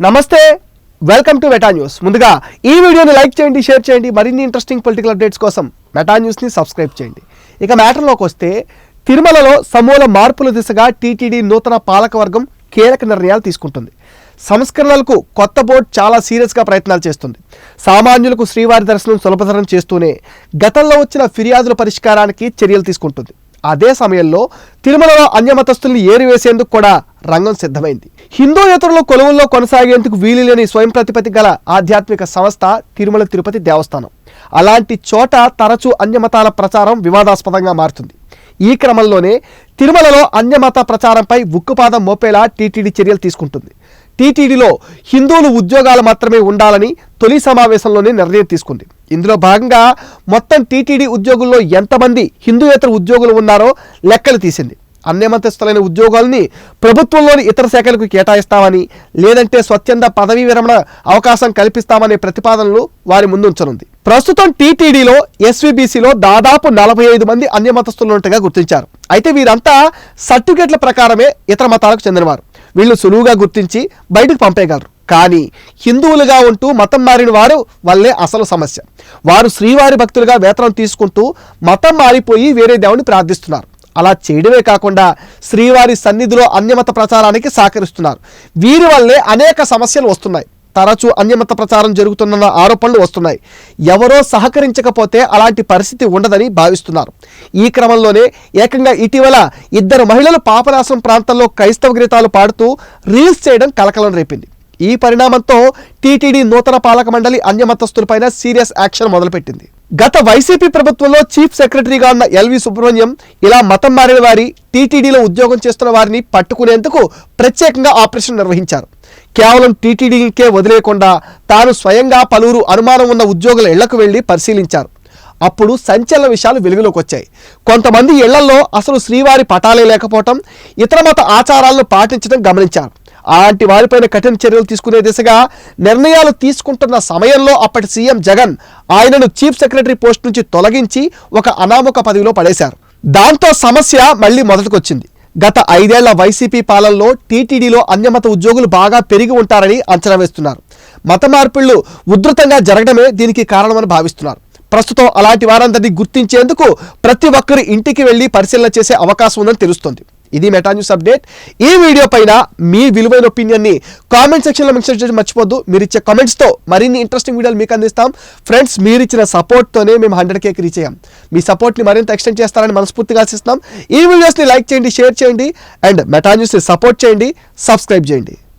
నమస్తే, welcome to meta news. ముందుగా ఈ వీడియోని లైక్ చేయండి, షేర్ చేయండి. మరిన్ని ఇంట్రెస్టింగ్ పొలిటికల్ అప్డేట్స్ కోసం మెటా న్యూస్ని సబ్స్క్రైబ్ చేయండి. ఇక మ్యాటర్లోకి వస్తే, తిరుమలలో సమూల మార్పుల దిశగా టీటీడీ నూతన పాలకవర్గం కీలక నిర్ణయాలు తీసుకుంటుంది. సంస్కరణలకు కొత్త బోర్డు చాలా సీరియస్గా ప్రయత్నాలు చేస్తుంది. సామాన్యులకు శ్రీవారి దర్శనం సులభతరం చేస్తూనే గతంలో వచ్చిన ఫిర్యాదుల పరిష్కారానికి చర్యలు తీసుకుంటుంది. అదే సమయంలో తిరుమలలో అన్యమతస్తుల్ని ఏరివేసేందుకు కూడా రంగం సిద్ధమైంది. హిందూయేతరుల కొలువుల్లో కొనసాగేందుకు వీలు లేని స్వయం ప్రతిపత్తి గల ఆధ్యాత్మిక సంస్థ తిరుమల తిరుపతి దేవస్థానం. అలాంటి చోట తరచూ అన్యమతాల ప్రచారం వివాదాస్పదంగా మారుతుంది. ఈ క్రమంలోనే తిరుమలలో అన్యమత ప్రచారంపై ఉక్కుపాదం మోపేలా టీటీడీ చర్యలు తీసుకుంటుంది. టీటీడీలో హిందువులు ఉద్యోగాలు మాత్రమే ఉండాలని తొలి సమావేశంలోనే నిర్ణయం తీసుకుంది. ఇందులో భాగంగా మొత్తం టీటీడీ ఉద్యోగుల్లో ఎంతమంది హిందూయేతర ఉద్యోగులు ఉన్నారో లెక్కలు తీసింది. అన్యమతస్థులైన ఉద్యోగాల్ని ప్రభుత్వంలోని ఇతర శాఖలకు కేటాయిస్తామని, లేదంటే స్వచ్ఛంద పదవీ విరమణ అవకాశం కల్పిస్తామనే ప్రతిపాదనలు వారి ముందుంచనుంది. ప్రస్తుతం టీటీడీలో ఎస్వీబీసీలో దాదాపు 45 మంది అన్యమతస్థులున్నట్టుగా గుర్తించారు. అయితే వీరంతా సర్టిఫికేట్ల ప్రకారమే ఇతర మతాలకు చెందినవారు. వీళ్ళు సులువుగా గుర్తించి బయటకు పంపేయగలరు. కానీ హిందువులుగా ఉంటూ మతం మారిన వారు వల్లే అసలు సమస్య. వారు శ్రీవారి భక్తులుగా వేతనం తీసుకుంటూ మతం మారిపోయి వేరే దేవుని ప్రార్థిస్తున్నారు. అలా చేయడమే కాకుండా శ్రీవారి సన్నిధిలో అన్యమత ప్రచారానికి సహకరిస్తున్నారు. వీరి వల్లే అనేక సమస్యలు వస్తున్నాయి. తరచూ అన్యమత ప్రచారం జరుగుతున్న ఆరోపణలు వస్తున్నాయి. ఎవరో సహకరించకపోతే అలాంటి పరిస్థితి ఉండదని భావిస్తున్నారు. ఈ క్రమంలోనే ఏకంగా ఇటీవల 2 మహిళలు పాపనాశం ప్రాంతంలో క్రైస్తవ గీతాలు పాడుతూ రీల్స్ చేయడం కలకలం రేపింది. ఈ పరిణామంతో టీటీడీ నూతన పాలక మండలి అన్యమతస్తులపైన సీరియస్ యాక్షన్ మొదలుపెట్టింది. గత వైసీపీ ప్రభుత్వంలో చీఫ్ సెక్రటరీగా ఉన్న ఎల్వి సుబ్రహ్మణ్యం ఇలా మతం మారిన వారి, టీటీడీలో ఉద్యోగం చేస్తున్న వారిని పట్టుకునేందుకు ప్రత్యేకంగా ఆపరేషన్ నిర్వహించారు. కేవలం టీటీడీకే వదిలేయకుండా తాను స్వయంగా పలువురు అనుమానం ఉన్న ఉద్యోగుల ఇళ్లకు వెళ్లి పరిశీలించారు. అప్పుడు సంచలన విషయాలు వెలుగులోకి వచ్చాయి. కొంతమంది ఇళ్లలో అసలు శ్రీవారి పటాలే లేకపోవటం, ఇతర మత ఆచారాలను పాటించడం గమనించారు. అలాంటి వారిపైన కఠిన చర్యలు తీసుకునే దిశగా నిర్ణయాలు తీసుకుంటున్న సమయంలో అప్పటి సీఎం జగన్ ఆయనను చీఫ్ సెక్రటరీ పోస్ట్ నుంచి తొలగించి ఒక అనామక పదవిలో పడేశారు. దాంతో సమస్య మళ్లీ మొదటికొచ్చింది. గత 5 ఏళ్ల వైసీపీ పాలనలో టీటీడీలో అన్యమత ఉద్యోగులు బాగా పెరిగి ఉంటారని అంచనా వేస్తున్నారు. మత మార్పిళ్లు ఉధృతంగా జరగడమే దీనికి కారణమని భావిస్తున్నారు. ప్రస్తుతం అలాంటి వారందరినీ గుర్తించేందుకు ప్రతి ఒక్కరి ఇంటికి వెళ్లి పరిశీలన చేసే అవకాశం ఉందని తెలుస్తోంది. ఇది మెటా న్యూస్ అప్డేట్. ఈ వీడియో పైన మీ విలువైన ఒపీనియన్ని కామెంట్ సెక్షన్లో మెన్షన్ చేయడం మర్చిపోద్దు. మీరు ఇచ్చే కామెంట్స్తో మరిన్ని ఇంట్రెస్టింగ్ వీడియోలు మీకు అందిస్తాం. ఫ్రెండ్స్, మీరు ఇచ్చిన సపోర్ట్తోనే మేము 100K రీచ్ అయ్యాం. మీ సపోర్ట్ని మరింత ఎక్స్టెండ్ చేస్తారని మనస్ఫూర్తిగా ఆశిస్తున్నాం. ఈ వీడియోస్ని లైక్ చేయండి, షేర్ చేయండి అండ్ మెటా న్యూస్ని సపోర్ట్ చేయండి, సబ్స్క్రైబ్ చేయండి.